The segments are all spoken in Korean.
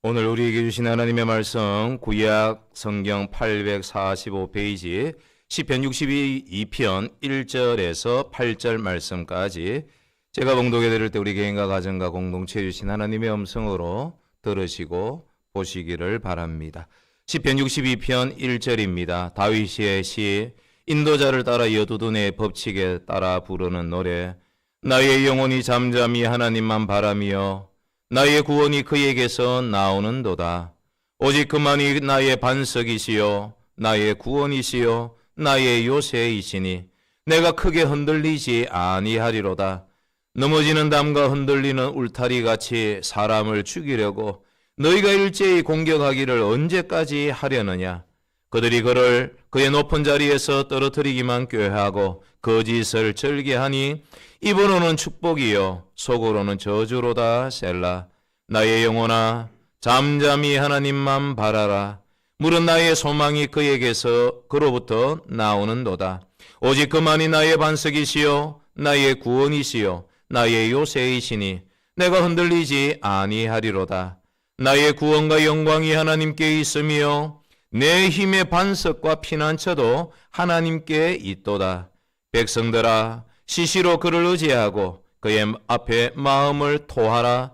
오늘 우리에게 주신 하나님의 말씀 구약 성경 845페이지 시편 62편 1절에서 8절 말씀까지 제가 봉독해 드릴 때 우리 개인과 가정과 공동체에 주신 하나님의 음성으로 들으시고 보시기를 바랍니다. 시편 62편 1절입니다. 다윗의 시 인도자를 따라 여두둔의 법칙에 따라 부르는 노래. 나의 영혼이 잠잠히 하나님만 바라며 나의 구원이 그에게서 나오는도다. 오직 그만이 나의 반석이시요 나의 구원이시요 나의 요새이시니 내가 크게 흔들리지 아니하리로다. 넘어지는 담과 흔들리는 울타리같이 사람을 죽이려고 너희가 일제히 공격하기를 언제까지 하려느냐. 그들이 그를 그의 높은 자리에서 떨어뜨리기만 꾀하고 거짓을 절개하니 입으로는 축복이요 속으로는 저주로다. 셀라. 나의 영혼아 잠잠히 하나님만 바라라. 물은 나의 소망이 그에게서 그로부터 나오는도다. 오직 그만이 나의 반석이시요 나의 구원이시요 나의 요새이시니 내가 흔들리지 아니하리로다. 나의 구원과 영광이 하나님께 있으며 내 힘의 반석과 피난처도 하나님께 있도다. 백성들아 시시로 그를 의지하고 그의 앞에 마음을 토하라.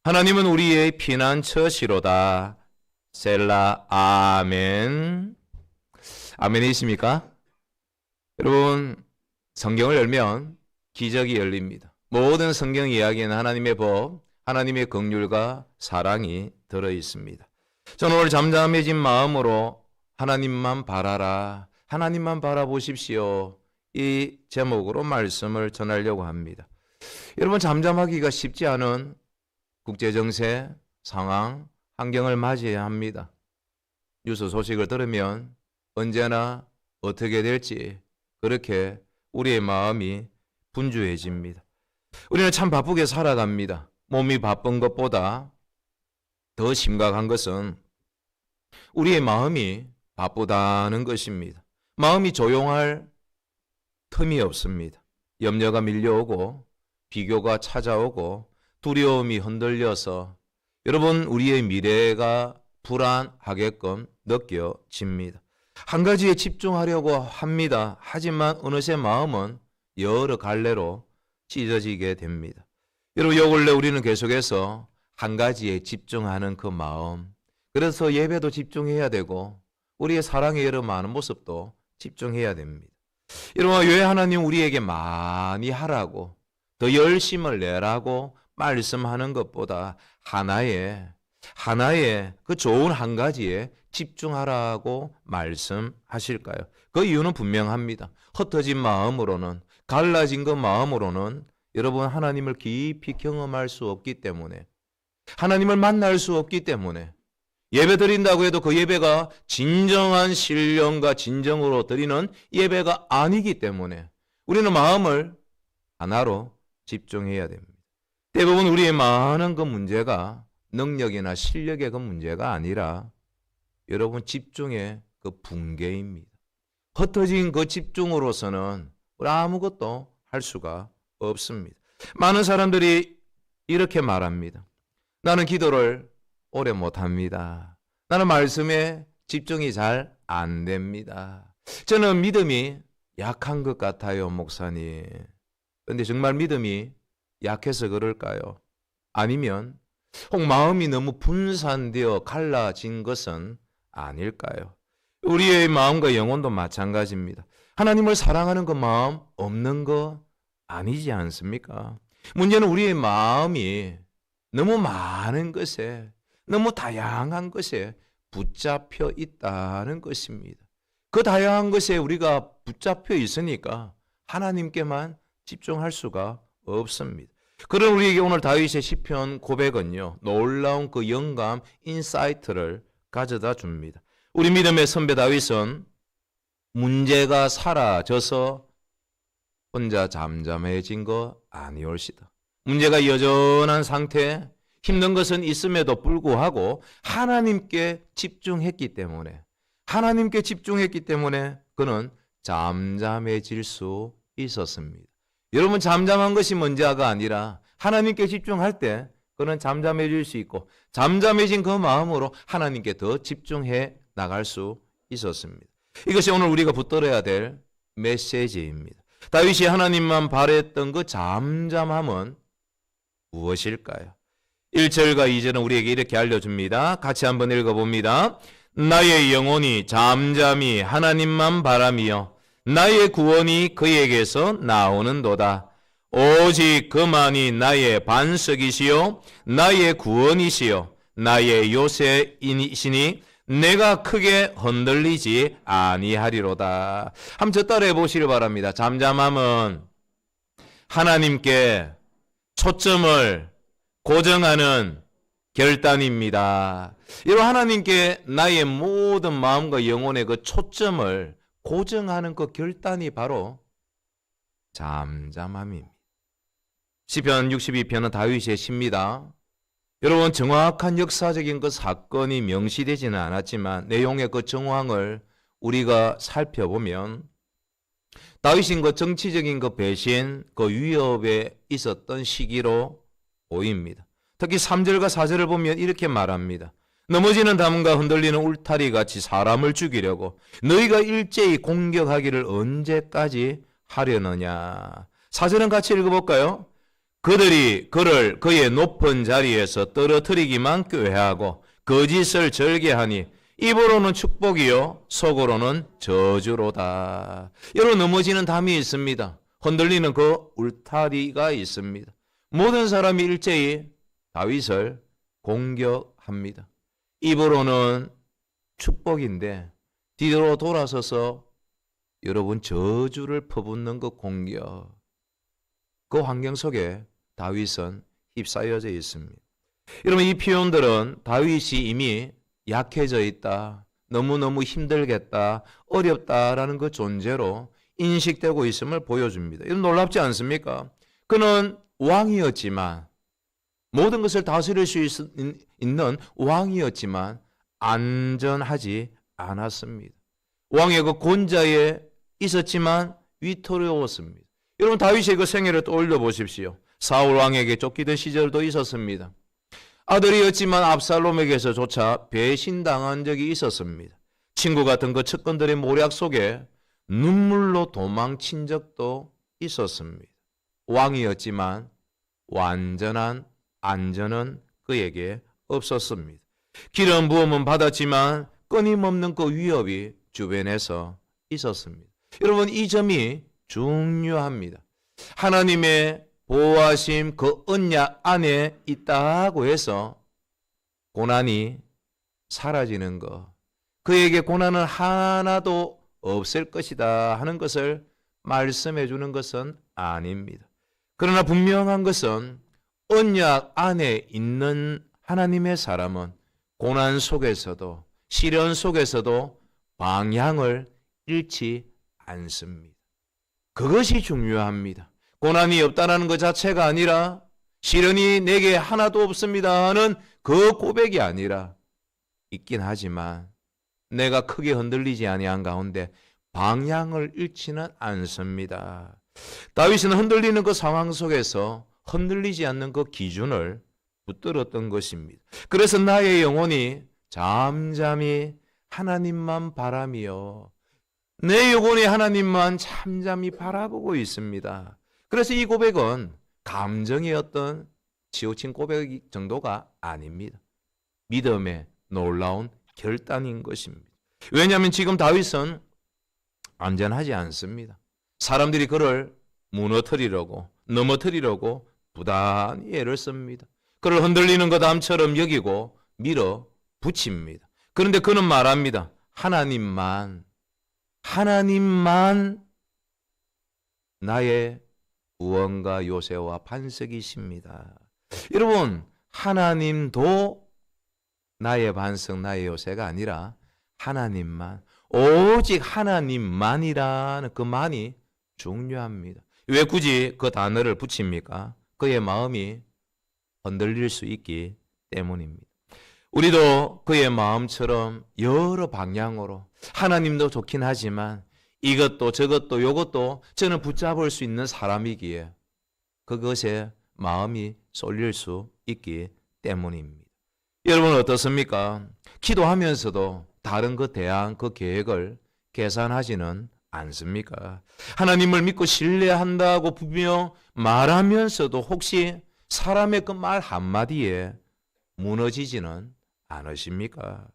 하나님은 우리의 피난처시로다. 셀라. 아멘. 아멘이십니까? 여러분, 성경을 열면 기적이 열립니다. 모든 성경 이야기에는 하나님의 법, 하나님의 긍휼과 사랑이 들어있습니다. 저는 오늘 잠잠해진 마음으로 하나님만 바라라, 하나님만 바라보십시오, 이 제목으로 말씀을 전하려고 합니다. 여러분, 잠잠하기가 쉽지 않은 국제정세 상황, 환경을 맞이해야 합니다. 뉴스 소식을 들으면 언제나 어떻게 될지 그렇게 우리의 마음이 분주해집니다. 우리는 참 바쁘게 살아갑니다. 몸이 바쁜 것보다 더 심각한 것은 우리의 마음이 바쁘다는 것입니다. 마음이 조용할 틈이 없습니다. 염려가 밀려오고 비교가 찾아오고 두려움이 흔들려서 여러분 우리의 미래가 불안하게끔 느껴집니다. 한 가지에 집중하려고 합니다. 하지만 어느새 마음은 여러 갈래로 찢어지게 됩니다. 여러분, 요 근래 우리는 계속해서 한 가지에 집중하는 그 마음, 그래서 예배도 집중해야 되고 우리의 사랑의 여러 많은 모습도 집중해야 됩니다. 여러분, 왜 하나님 우리에게 많이 하라고 더 열심을 내라고 말씀하는 것보다 하나의 그 좋은 한 가지에 집중하라고 말씀하실까요? 그 이유는 분명합니다. 흩어진 마음으로는, 갈라진 그 마음으로는 여러분 하나님을 깊이 경험할 수 없기 때문에, 하나님을 만날 수 없기 때문에, 예배 드린다고 해도 그 예배가 진정한 신령과 진정으로 드리는 예배가 아니기 때문에 우리는 마음을 하나로 집중해야 됩니다. 대부분 우리의 많은 그 문제가 능력이나 실력의 그 문제가 아니라 여러분 집중의 그 붕괴입니다. 흩어진 그 집중으로서는 아무것도 할 수가 없습니다. 많은 사람들이 이렇게 말합니다. 나는 기도를 오래 못합니다. 나는 말씀에 집중이 잘 안 됩니다. 저는 믿음이 약한 것 같아요, 목사님. 그런데 정말 믿음이 약해서 그럴까요? 아니면 혹 마음이 너무 분산되어 갈라진 것은 아닐까요? 우리의 마음과 영혼도 마찬가지입니다. 하나님을 사랑하는 그 마음 없는 거 아니지 않습니까? 문제는 우리의 마음이 너무 많은 것에, 너무 다양한 것에 붙잡혀 있다는 것입니다. 그 다양한 것에 우리가 붙잡혀 있으니까 하나님께만 집중할 수가 없습니다. 그런 우리에게 오늘 다윗의 시편 고백은요, 놀라운 그 영감, 인사이트를 가져다 줍니다. 우리 믿음의 선배 다윗은 문제가 사라져서 혼자 잠잠해진 거 아니올시다. 문제가 여전한 상태, 힘든 것은 있음에도 불구하고 하나님께 집중했기 때문에 그는 잠잠해질 수 있었습니다. 여러분, 잠잠한 것이 문제가 아니라 하나님께 집중할 때 그는 잠잠해질 수 있고 잠잠해진 그 마음으로 하나님께 더 집중해 나갈 수 있었습니다. 이것이 오늘 우리가 붙들어야 될 메시지입니다. 다윗이 하나님만 바랬던 그 잠잠함은 무엇일까요? 1절과 2절은 우리에게 이렇게 알려줍니다. 같이 한번 읽어봅니다. 나의 영혼이 잠잠히 하나님만 바라며 나의 구원이 그에게서 나오는도다. 오직 그만이 나의 반석이시요 나의 구원이시요 나의 요새이시니 내가 크게 흔들리지 아니하리로다. 한번 저 따라해 보시길 바랍니다. 잠잠함은 하나님께 초점을 고정하는 결단입니다. 여러분, 하나님께 나의 모든 마음과 영혼의 그 초점을 고정하는 그 결단이 바로 잠잠함입니다. 시편 62편은 다윗의 시입니다. 여러분, 정확한 역사적인 그 사건이 명시되지는 않았지만 내용의 그 정황을 우리가 살펴보면 다윗인 그 정치적인 그 배신, 그 위협에 있었던 시기로 보입니다. 특히 3절과 4절을 보면 이렇게 말합니다. 넘어지는 담과 흔들리는 울타리 같이 사람을 죽이려고 너희가 일제히 공격하기를 언제까지 하려느냐. 4절은 같이 읽어볼까요? 그들이 그를 그의 높은 자리에서 떨어뜨리기만 꾀하고 거짓을 절개하니 입으로는 축복이요 속으로는 저주로다. 여러분, 넘어지는 담이 있습니다. 흔들리는 그 울타리가 있습니다. 모든 사람이 일제히 다윗을 공격합니다. 입으로는 축복인데 뒤로 돌아서서 여러분 저주를 퍼붓는 그 공격, 그 환경 속에 다윗은 휩싸여져 있습니다. 여러분, 이 표현들은 다윗이 이미 약해져 있다, 너무너무 힘들겠다, 어렵다라는 그 존재로 인식되고 있음을 보여줍니다. 이건 놀랍지 않습니까? 그는 왕이었지만, 모든 것을 다스릴 수 있는 왕이었지만 안전하지 않았습니다. 왕의 그 권좌에 있었지만 위태로웠습니다. 여러분, 다윗의 그 생애를 떠올려 보십시오. 사울 왕에게 쫓기던 시절도 있었습니다. 아들이었지만 압살롬에게서조차 배신당한 적이 있었습니다. 친구 같은 그 측근들의 모략 속에 눈물로 도망친 적도 있었습니다. 왕이었지만 완전한 안전은 그에게 없었습니다. 기름 부음은 받았지만 끊임없는 그 위협이 주변에서 있었습니다. 여러분, 이 점이 중요합니다. 하나님의 보호하심 그 언약 안에 있다고 해서 고난이 사라지는 것, 그에게 고난은 하나도 없을 것이다 하는 것을 말씀해 주는 것은 아닙니다. 그러나 분명한 것은 언약 안에 있는 하나님의 사람은 고난 속에서도 시련 속에서도 방향을 잃지 않습니다. 그것이 중요합니다. 고난이 없다는 것 자체가 아니라 시련이 내게 하나도 없습니다 하는 그 고백이 아니라 있긴 하지만 내가 크게 흔들리지 아니한 가운데 방향을 잃지는 않습니다. 다윗은 흔들리는 그 상황 속에서 흔들리지 않는 그 기준을 붙들었던 것입니다. 그래서 나의 영혼이 잠잠히 하나님만 바라며 내 영혼이 하나님만 잠잠히 바라보고 있습니다. 그래서 이 고백은 감정의 어떤 치우친 고백 정도가 아닙니다. 믿음의 놀라운 결단인 것입니다. 왜냐하면 지금 다윗은 안전하지 않습니다. 사람들이 그를 무너뜨리려고 넘어뜨리려고 부단히 애를 씁니다. 그를 흔들리는 것 암처럼 여기고 밀어붙입니다. 그런데 그는 말합니다. 하나님만 나의 구원과 요새와 반석이십니다. 여러분, 하나님도 나의 반석, 나의 요새가 아니라 하나님만, 오직 하나님만이라는 그 만이 중요합니다. 왜 굳이 그 단어를 붙입니까? 그의 마음이 흔들릴 수 있기 때문입니다. 우리도 그의 마음처럼 여러 방향으로 하나님도 좋긴 하지만 이것도 저것도 요것도 저는 붙잡을 수 있는 사람이기에 그것에 마음이 쏠릴 수 있기 때문입니다. 여러분 어떻습니까? 기도하면서도 다른 그 대안, 그 계획을 계산하지는 않습니까? 하나님을 믿고 신뢰한다고 분명 말하면서도 혹시 사람의 그 말 한마디에 무너지지는 않으십니까?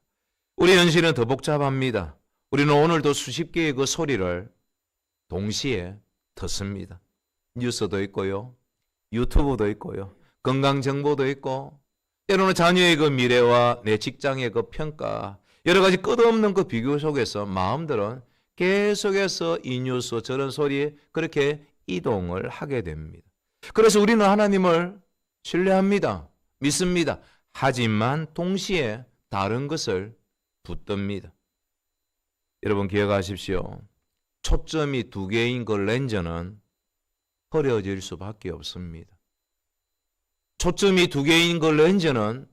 우리 현실은 더 복잡합니다. 우리는 오늘도 수십 개의 그 소리를 동시에 듣습니다. 뉴스도 있고요. 유튜브도 있고요. 건강정보도 있고, 때로는 자녀의 그 미래와 내 직장의 그 평가, 여러 가지 끝없는 그 비교 속에서 마음들은 계속해서 이 뉴스 저런 소리에 그렇게 이동을 하게 됩니다. 그래서 우리는 하나님을 신뢰합니다. 믿습니다. 하지만 동시에 다른 것을 붙듭니다. 여러분 기억하십시오. 초점이 두 개인 그 렌즈는 흐려질 수밖에 없습니다. 초점이 두 개인 그 렌즈는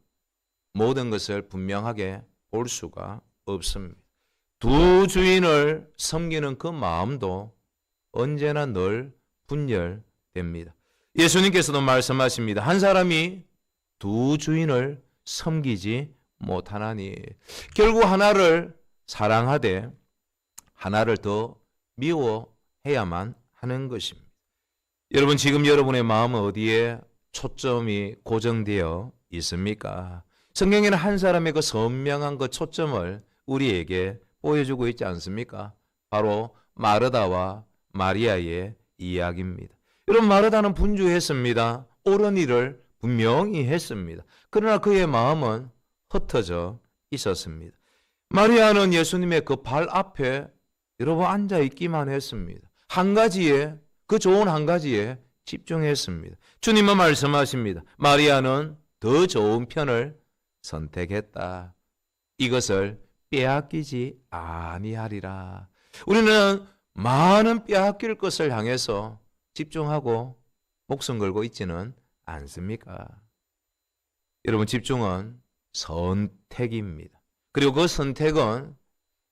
모든 것을 분명하게 볼 수가 없습니다. 두 주인을 섬기는 그 마음도 언제나 늘 분열됩니다. 예수님께서도 말씀하십니다. 한 사람이 두 주인을 섬기지 못하나니, 결국 하나를 사랑하되 하나를 더 미워해야만 하는 것입니다. 여러분 지금 여러분의 마음은 어디에 초점이 고정되어 있습니까? 성경에는 한 사람의 그 선명한 그 초점을 우리에게 보여주고 있지 않습니까? 바로 마르다와 마리아의 이야기입니다. 여러분 마르다는 분주했습니다. 옳은 일을 분명히 했습니다. 그러나 그의 마음은 흩어져 있었습니다. 마리아는 예수님의 그 발 앞에 여러분 앉아 있기만 했습니다. 한 가지에, 그 좋은 한 가지에 집중했습니다. 주님은 말씀하십니다. 마리아는 더 좋은 편을 선택했다. 이것을 빼앗기지 아니하리라. 우리는 많은 빼앗길 것을 향해서 집중하고 목숨 걸고 있지는 않습니까? 여러분 집중은 선택입니다. 그리고 그 선택은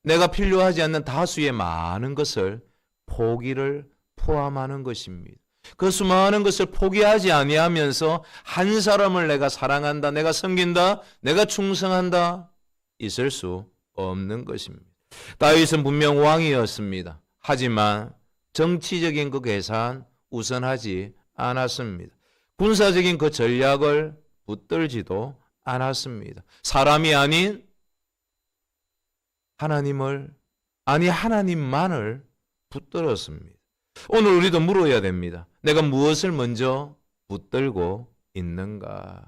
내가 필요하지 않는 다수의 많은 것을 포기를 포함하는 것입니다. 그 수많은 것을 포기하지 아니하면서 한 사람을 내가 사랑한다, 내가 섬긴다, 내가 충성한다, 있을 수 없는 것입니다. 다윗은 분명 왕이었습니다. 하지만 정치적인 그 계산 우선하지 않았습니다. 군사적인 그 전략을 붙들지도 않았습니다. 사람이 아닌 하나님을, 아니 하나님만을 붙들었습니다. 오늘 우리도 물어야 됩니다. 내가 무엇을 먼저 붙들고 있는가?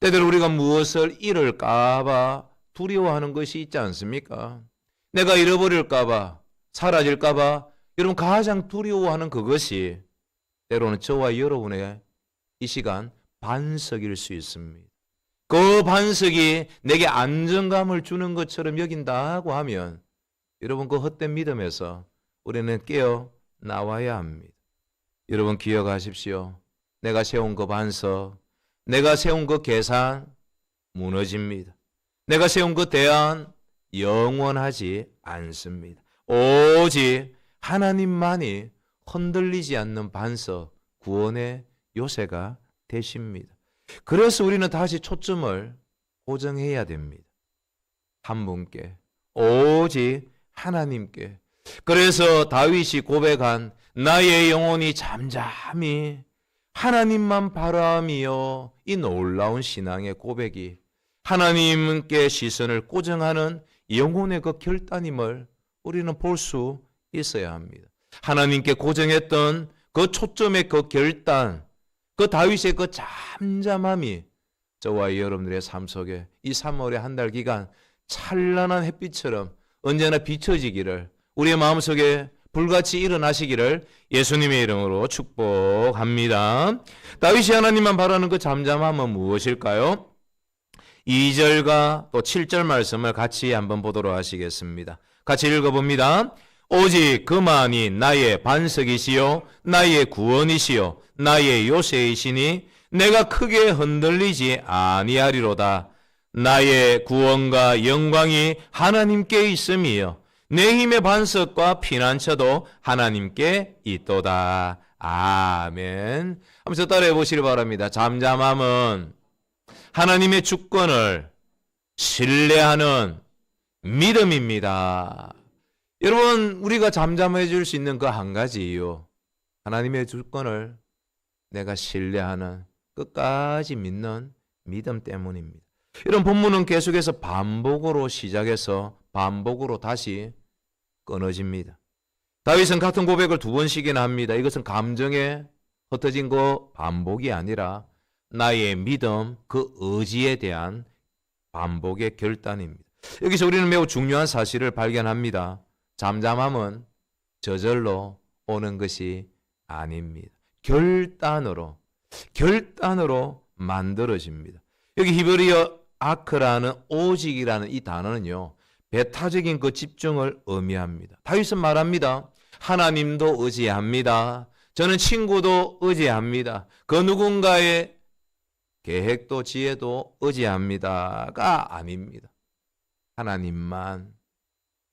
때때로 우리가 무엇을 잃을까봐 두려워하는 것이 있지 않습니까? 내가 잃어버릴까봐, 사라질까봐 여러분 가장 두려워하는 그것이 때로는 저와 여러분의 이 시간 반석일 수 있습니다. 그 반석이 내게 안정감을 주는 것처럼 여긴다고 하면 여러분 그 헛된 믿음에서 우리는 깨어 나와야 합니다. 여러분 기억하십시오. 내가 세운 그 반석, 내가 세운 그 계산 무너집니다. 내가 세운 그 대안 영원하지 않습니다. 오직 하나님만이 흔들리지 않는 반석, 구원의 요새가 되십니다. 그래서 우리는 다시 초점을 고정해야 됩니다. 한 분께, 오직 하나님께. 그래서 다윗이 고백한 나의 영혼이 잠잠히 하나님만 바라며, 이 놀라운 신앙의 고백이 하나님께 시선을 고정하는 영혼의 그 결단임을 우리는 볼 수 있어야 합니다. 하나님께 고정했던 그 초점의 그 결단, 그 다윗의 그 잠잠함이 저와 여러분들의 삶 속에 이 3월의 한 달 기간 찬란한 햇빛처럼 언제나 비춰지기를, 우리의 마음속에 불같이 일어나시기를 예수님의 이름으로 축복합니다. 다윗이 하나님만 바라는 그 잠잠함은 무엇일까요? 2절과 또 7절 말씀을 같이 한번 보도록 하시겠습니다. 같이 읽어봅니다. 오직 그만이 나의 반석이시요 나의 구원이시요 나의 요새이시니 내가 크게 흔들리지 아니하리로다. 나의 구원과 영광이 하나님께 있음이요 내 힘의 반석과 피난처도 하나님께 있도다. 아멘. 한번 저 따라해 보시기 바랍니다. 잠잠함은 하나님의 주권을 신뢰하는 믿음입니다. 여러분, 우리가 잠잠해 줄 수 있는 그 한 가지 이유, 하나님의 주권을 내가 신뢰하는, 끝까지 믿는 믿음 때문입니다. 이런 본문은 계속해서 반복으로 시작해서 반복으로 다시 끊어집니다. 다윗은 같은 고백을 2번씩이나 합니다. 이것은 감정에 흩어진 거 반복이 아니라 나의 믿음, 그 의지에 대한 반복의 결단입니다. 여기서 우리는 매우 중요한 사실을 발견합니다. 잠잠함은 저절로 오는 것이 아닙니다. 결단으로 만들어집니다. 여기 히브리어 아크라는 오직이라는 이 단어는요, 배타적인 그 집중을 의미합니다. 다윗은 말합니다. 하나님도 의지합니다. 저는 친구도 의지합니다. 그 누군가의 계획도 지혜도 의지합니다가 아닙니다. 하나님만,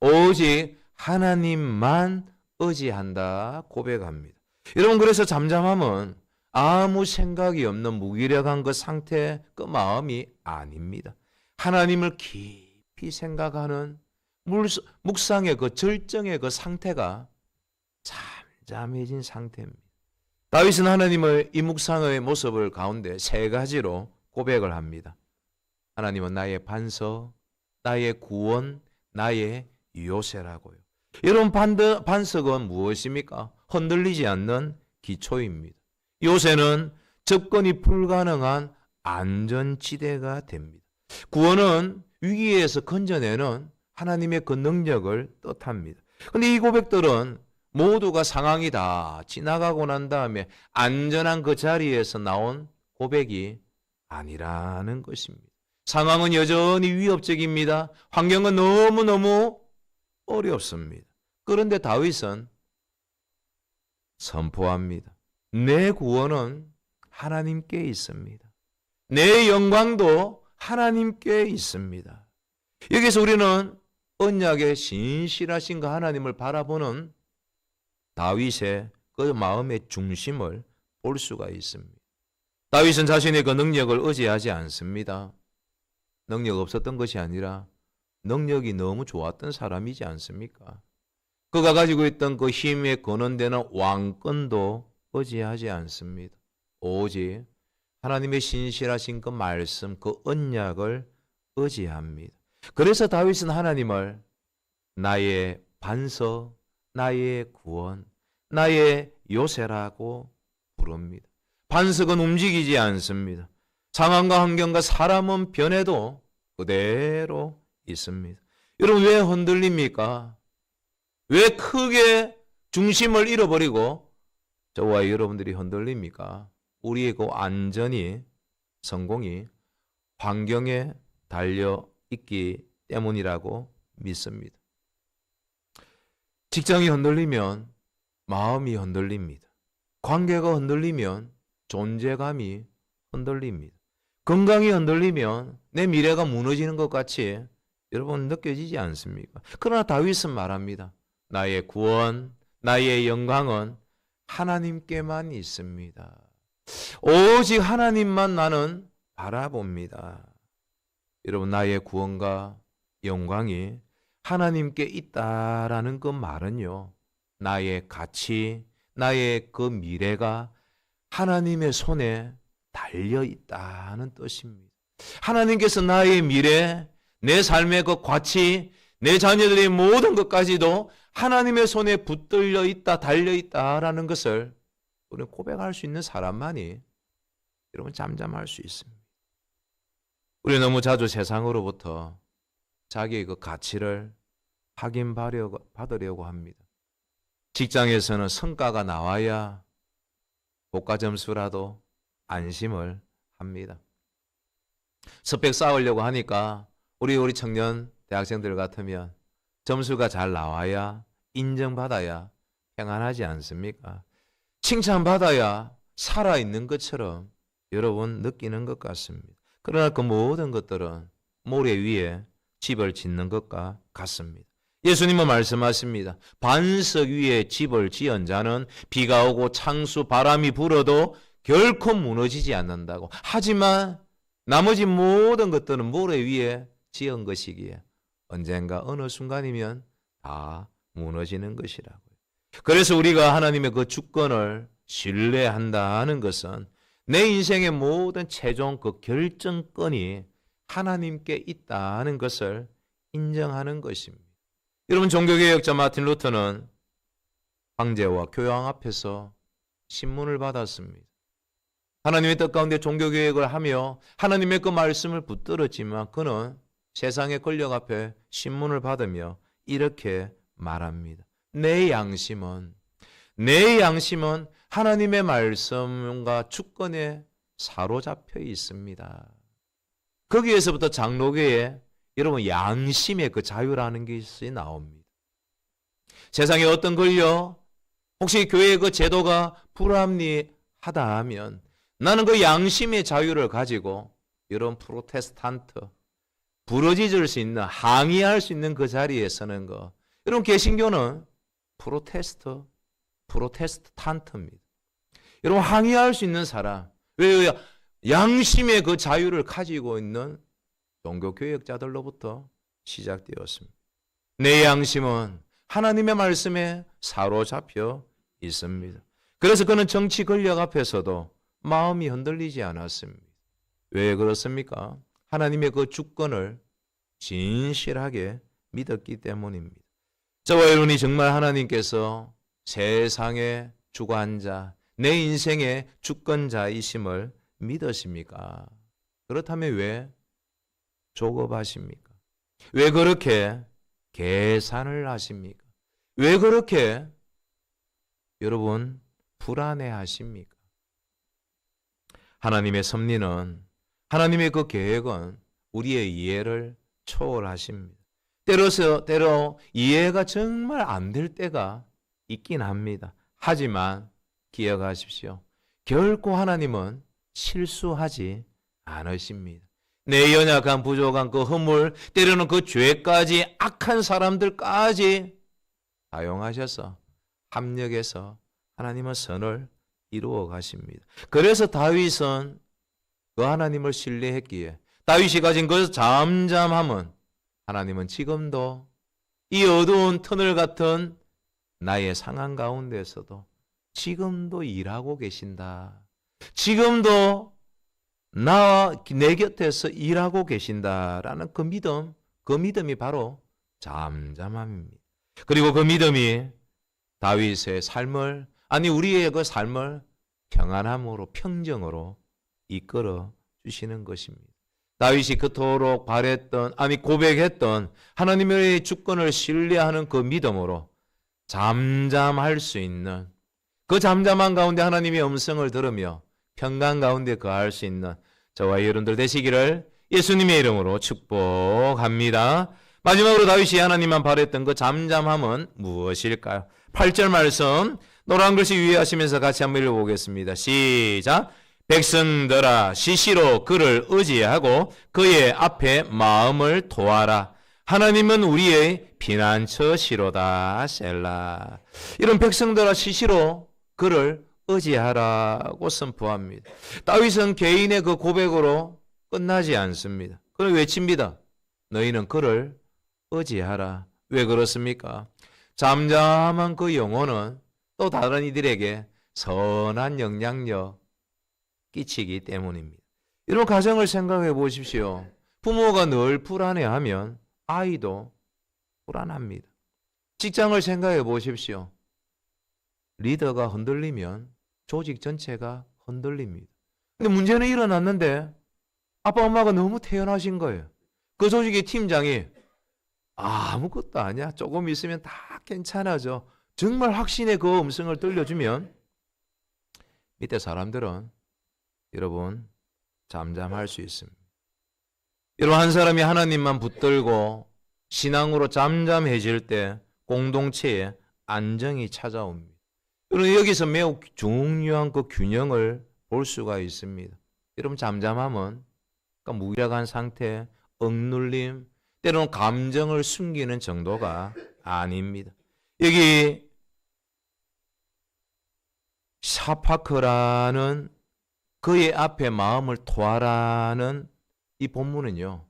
오직 하나님만 의지한다 고백합니다. 여러분, 그래서 잠잠함은 아무 생각이 없는 무기력한 그 상태, 그 마음이 아닙니다. 하나님을 깊이 생각하는 묵상의 그 절정의 그 상태가 잠잠해진 상태입니다. 다윗은 하나님의 이 묵상의 모습을 가운데 3가지로 고백을 합니다. 하나님은 나의 반석, 나의 구원, 나의 요새라고요. 여러분, 반석은 무엇입니까? 흔들리지 않는 기초입니다. 요새는 접근이 불가능한 안전지대가 됩니다. 구원은 위기에서 건져내는 하나님의 그 능력을 뜻합니다. 그런데 이 고백들은 모두가 상황이 다 지나가고 난 다음에 안전한 그 자리에서 나온 고백이 아니라는 것입니다. 상황은 여전히 위협적입니다. 환경은 너무너무 어렵습니다. 그런데 다윗은 선포합니다. 내 구원은 하나님께 있습니다. 내 영광도 하나님께 있습니다. 여기서 우리는 언약의 신실하신 그 하나님을 바라보는 다윗의 그 마음의 중심을 볼 수가 있습니다. 다윗은 자신의 그 능력을 의지하지 않습니다. 능력 없었던 것이 아니라 능력이 너무 좋았던 사람이지 않습니까? 그가 가지고 있던 그 힘에 근원되는 왕권도 의지하지 않습니다. 오직 하나님의 신실하신 그 말씀, 그 언약을 의지합니다. 그래서 다윗은 하나님을 나의 반석, 나의 구원, 나의 요새라고 부릅니다. 반석은 움직이지 않습니다. 상황과 환경과 사람은 변해도 그대로 있습니다. 여러분, 왜 흔들립니까? 왜 크게 중심을 잃어버리고 저와 여러분들이 흔들립니까? 우리의 그 안전이, 성공이 환경에 달려 있기 때문이라고 믿습니다. 직장이 흔들리면 마음이 흔들립니다. 관계가 흔들리면 존재감이 흔들립니다. 건강이 흔들리면 내 미래가 무너지는 것 같이 여러분 느껴지지 않습니까? 그러나 다윗은 말합니다. 나의 구원, 나의 영광은 하나님께만 있습니다. 오직 하나님만 나는 바라봅니다. 여러분, 나의 구원과 영광이 하나님께 있다라는 그 말은요, 나의 가치, 나의 그 미래가 하나님의 손에 달려 있다는 뜻입니다. 하나님께서 나의 미래, 내 삶의 그 가치, 내 자녀들의 모든 것까지도 하나님의 손에 붙들려 있다, 달려 있다라는 것을 우리는 고백할 수 있는 사람만이 여러분 잠잠할 수 있습니다. 우리 너무 자주 세상으로부터 자기의 그 가치를 확인받으려고 합니다. 직장에서는 성과가 나와야 고가 점수라도 안심을 합니다. 스펙 쌓으려고 하니까 우리 청년 대학생들 같으면 점수가 잘 나와야 인정받아야 평안하지 않습니까? 칭찬받아야 살아있는 것처럼 여러분 느끼는 것 같습니다. 그러나 그 모든 것들은 모래 위에 집을 짓는 것과 같습니다. 예수님은 말씀하십니다. 반석 위에 집을 지은 자는 비가 오고 창수 바람이 불어도 결코 무너지지 않는다고. 하지만 나머지 모든 것들은 모래 위에 지은 것이기에 언젠가 어느 순간이면 다 무너지는 것이라고요. 그래서 우리가 하나님의 그 주권을 신뢰한다는 것은 내 인생의 모든 최종 그 결정권이 하나님께 있다는 것을 인정하는 것입니다. 여러분, 종교개혁자 마틴 루터는 황제와 교황 앞에서 신문을 받았습니다. 하나님의 뜻 가운데 종교개혁을 하며 하나님의 그 말씀을 붙들었지만 그는 세상의 권력 앞에 신문을 받으며 이렇게 말합니다. 내 양심은 하나님의 말씀과 주권에 사로잡혀 있습니다. 거기에서부터 장로교에 여러분 양심의 그 자유라는 것이 나옵니다. 세상에 어떤 권력, 혹시 교회의 그 제도가 불합리하다 하면 나는 그 양심의 자유를 가지고 이런 프로테스탄트, 부러지질 수 있는, 항의할 수 있는 그 자리에 서는 거. 여러분, 개신교는 프로테스탄트입니다. 여러분, 항의할 수 있는 사람. 왜요? 양심의 그 자유를 가지고 있는 종교개혁자들로부터 시작되었습니다. 내 양심은 하나님의 말씀에 사로잡혀 있습니다. 그래서 그는 정치 권력 앞에서도 마음이 흔들리지 않았습니다. 왜 그렇습니까? 하나님의 그 주권을 진실하게 믿었기 때문입니다. 저와 여러분이 정말 하나님께서 세상의 주관자, 내 인생의 주권자이심을 믿으십니까? 그렇다면 왜 조급하십니까? 왜 그렇게 계산을 하십니까? 왜 그렇게 여러분 불안해하십니까? 하나님의 섭리는, 하나님의 그 계획은 우리의 이해를 초월하십니다. 때로 이해가 정말 안 될 때가 있긴 합니다. 하지만 기억하십시오. 결코 하나님은 실수하지 않으십니다. 내 연약한 부족한 그 허물, 때로는 그 죄까지, 악한 사람들까지 사용하셔서 합력해서 하나님은 선을 이루어 가십니다. 그래서 다윗은 그 하나님을 신뢰했기에 다윗이 가진 그 잠잠함은 하나님은 지금도 이 어두운 터널 같은 나의 상황 가운데서도 지금도 일하고 계신다. 지금도 나와 내 곁에서 일하고 계신다라는 그 믿음이 바로 잠잠함입니다. 그리고 그 믿음이 다윗의 삶을, 아니 우리의 그 삶을 평안함으로, 평정으로 이끌어 주시는 것입니다. 다윗이 그토록 바랬던, 아니 고백했던 하나님의 주권을 신뢰하는 그 믿음으로 잠잠할 수 있는, 그 잠잠한 가운데 하나님의 음성을 들으며 평강 가운데 거할 수 있는 저와 여러분들 되시기를 예수님의 이름으로 축복합니다. 마지막으로 다윗이 하나님만 바랬던 그 잠잠함은 무엇일까요? 8절 말씀 노란 글씨 위에 하시면서 같이 한번 읽어보겠습니다. 시작. 백성들아 시시로 그를 의지하고 그의 앞에 마음을 토하라. 하나님은 우리의 피난처시로다. 셀라. 이런 백성들아 시시로 그를 의지하라고 선포합니다. 다윗은 개인의 그 고백으로 끝나지 않습니다. 그를 외칩니다. 너희는 그를 의지하라. 왜 그렇습니까? 잠잠한 그 영혼은 또 다른 이들에게 선한 영향력 끼치기 때문입니다. 이런 가정을 생각해 보십시오. 부모가 늘 불안해하면 아이도 불안합니다. 직장을 생각해 보십시오. 리더가 흔들리면 조직 전체가 흔들립니다. 근데 문제는 일어났는데 아빠 엄마가 너무 태연하신 거예요. 그 조직의 팀장이 아무것도 아니야, 조금 있으면 다 괜찮아져, 정말 확신의 그 음성을 들려주면 밑에 사람들은 여러분 잠잠할 수 있습니다. 여러분, 한 사람이 하나님만 붙들고 신앙으로 잠잠해질 때 공동체에 안정이 찾아옵니다. 여러분, 여기서 매우 중요한 그 균형을 볼 수가 있습니다. 여러분, 잠잠함은 무기력한 상태, 억눌림, 때로는 감정을 숨기는 정도가 아닙니다. 여기 샤파크라는 그의 앞에 마음을 토하라는 이 본문은요,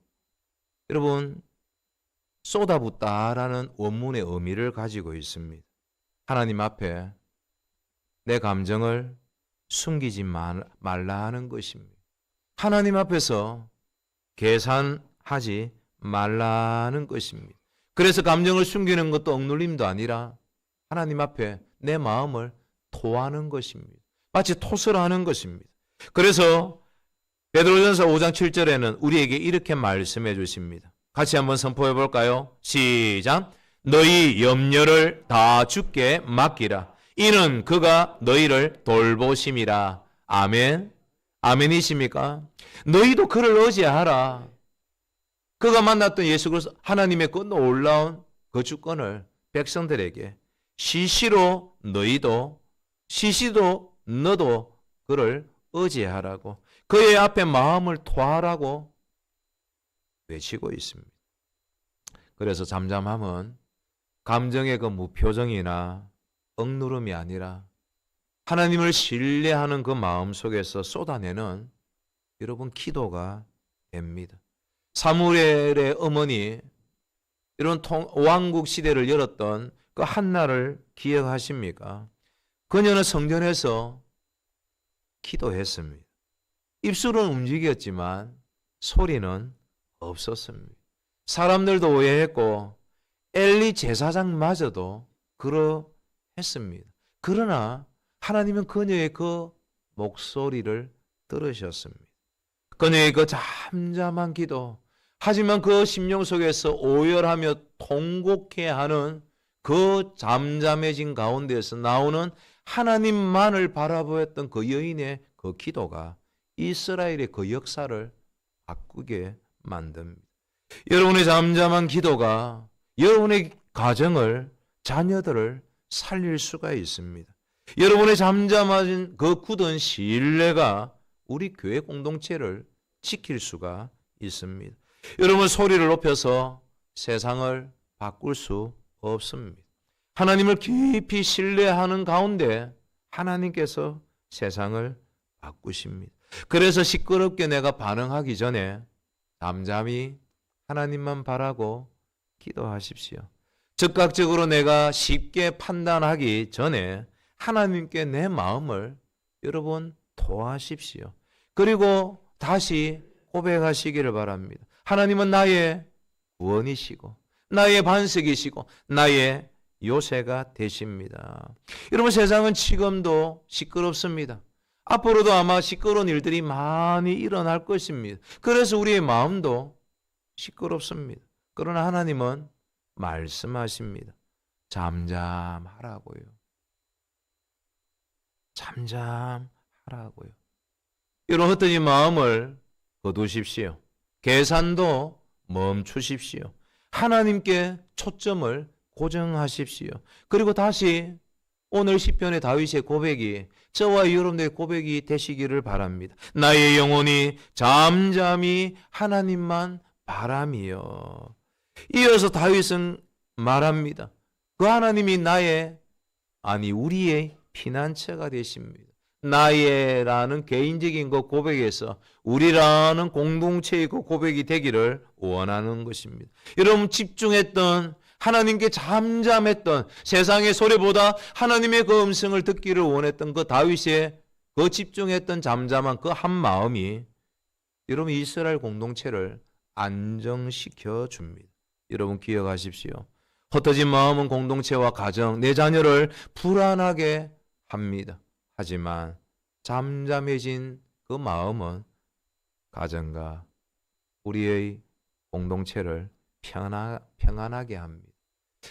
여러분 쏟아붓다라는 원문의 의미를 가지고 있습니다. 하나님 앞에 내 감정을 숨기지 말라 하는 것입니다. 하나님 앞에서 계산하지 말라는 것입니다. 그래서 감정을 숨기는 것도 억눌림도 아니라 하나님 앞에 내 마음을 토하는 것입니다. 마치 토스를 하는 것입니다. 그래서 베드로전서 5장 7절에는 우리에게 이렇게 말씀해 주십니다. 같이 한번 선포해 볼까요? 시작. 너희 염려를 다 주께 맡기라. 이는 그가 너희를 돌보심이라. 아멘. 아멘이십니까? 너희도 그를 의지하라. 그가 만났던 예수 그리스도 하나님의 그 놀라운 그 주권을 백성들에게 시시로 너도 그를 의지하라고, 그의 앞에 마음을 토하라고 외치고 있습니다. 그래서 잠잠함은 감정의 그 무표정이나 억누름이 아니라 하나님을 신뢰하는 그 마음 속에서 쏟아내는 여러분 기도가 됩니다. 사무엘의 어머니, 이런 왕국 시대를 열었던 그 한나를 기억하십니까? 그녀는 성전에서 기도했습니다. 입술은 움직였지만 소리는 없었습니다. 사람들도 오해했고 엘리 제사장마저도 그러했습니다. 그러나 하나님은 그녀의 그 목소리를 들으셨습니다. 그녀의 그 잠잠한 기도, 하지만 그 심령 속에서 오열하며 통곡해하는 그 잠잠해진 가운데에서 나오는 하나님만을 바라보았던 그 여인의 그 기도가 이스라엘의 그 역사를 바꾸게 만듭니다. 여러분의 잠잠한 기도가 여러분의 가정을, 자녀들을 살릴 수가 있습니다. 여러분의 잠잠한 그 굳은 신뢰가 우리 교회 공동체를 지킬 수가 있습니다. 여러분 소리를 높여서 세상을 바꿀 수 없습니다. 하나님을 깊이 신뢰하는 가운데 하나님께서 세상을 바꾸십니다. 그래서 시끄럽게 내가 반응하기 전에 잠잠히 하나님만 바라고 기도하십시오. 즉각적으로 내가 쉽게 판단하기 전에 하나님께 내 마음을 여러분 토하십시오. 그리고 다시 고백하시기를 바랍니다. 하나님은 나의 구원이시고 나의 반석이시고 나의 요새가 되십니다. 여러분 세상은 지금도 시끄럽습니다. 앞으로도 아마 시끄러운 일들이 많이 일어날 것입니다. 그래서 우리의 마음도 시끄럽습니다. 그러나 하나님은 말씀하십니다. 잠잠하라고요. 잠잠하라고요. 여러분 흩어진 마음을 거두십시오. 계산도 멈추십시오. 하나님께 초점을 고정하십시오. 그리고 다시 오늘 시편의 다윗의 고백이 저와 여러분의 고백이 되시기를 바랍니다. 나의 영혼이 잠잠히 하나님만 바라며. 이어서 다윗은 말합니다. 그 하나님이 우리의 피난처가 되십니다. 나의라는 개인적인 그 고백에서 우리라는 공동체의 그 고백이 되기를 원하는 것입니다. 여러분 집중했던, 하나님께 잠잠했던, 세상의 소리보다 하나님의 그 음성을 듣기를 원했던 그 다윗의 그 집중했던 잠잠한 그 한 마음이 여러분 이스라엘 공동체를 안정시켜 줍니다. 여러분 기억하십시오. 흩어진 마음은 공동체와 가정, 내 자녀를 불안하게 합니다. 하지만 잠잠해진 그 마음은 가정과 우리의 공동체를 평안하게 합니다.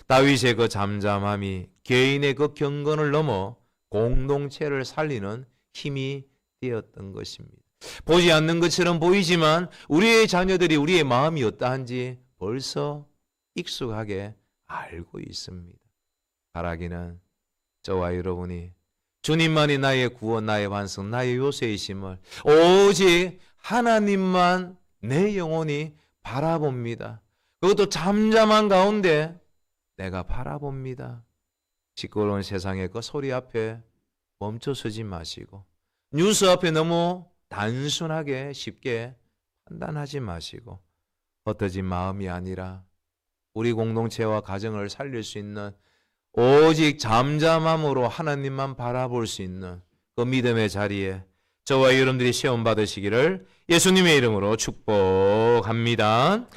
다윗의 그 잠잠함이 개인의 그 경건을 넘어 공동체를 살리는 힘이 되었던 것입니다. 보지 않는 것처럼 보이지만 우리의 자녀들이 우리의 마음이 어떠한지 벌써 익숙하게 알고 있습니다. 바라기는 저와 여러분이 주님만이 나의 구원, 나의 반석, 나의 요새이심을 오직 하나님만 내 영혼이 바라봅니다. 그것도 잠잠한 가운데 내가 바라봅니다. 시끄러운 세상의 그 소리 앞에 멈춰서지 마시고 뉴스 앞에 너무 단순하게 쉽게 판단하지 마시고 흩어진 마음이 아니라 우리 공동체와 가정을 살릴 수 있는 오직 잠잠함으로 하나님만 바라볼 수 있는 그 믿음의 자리에 저와 여러분들이 시험 받으시기를 예수님의 이름으로 축복합니다.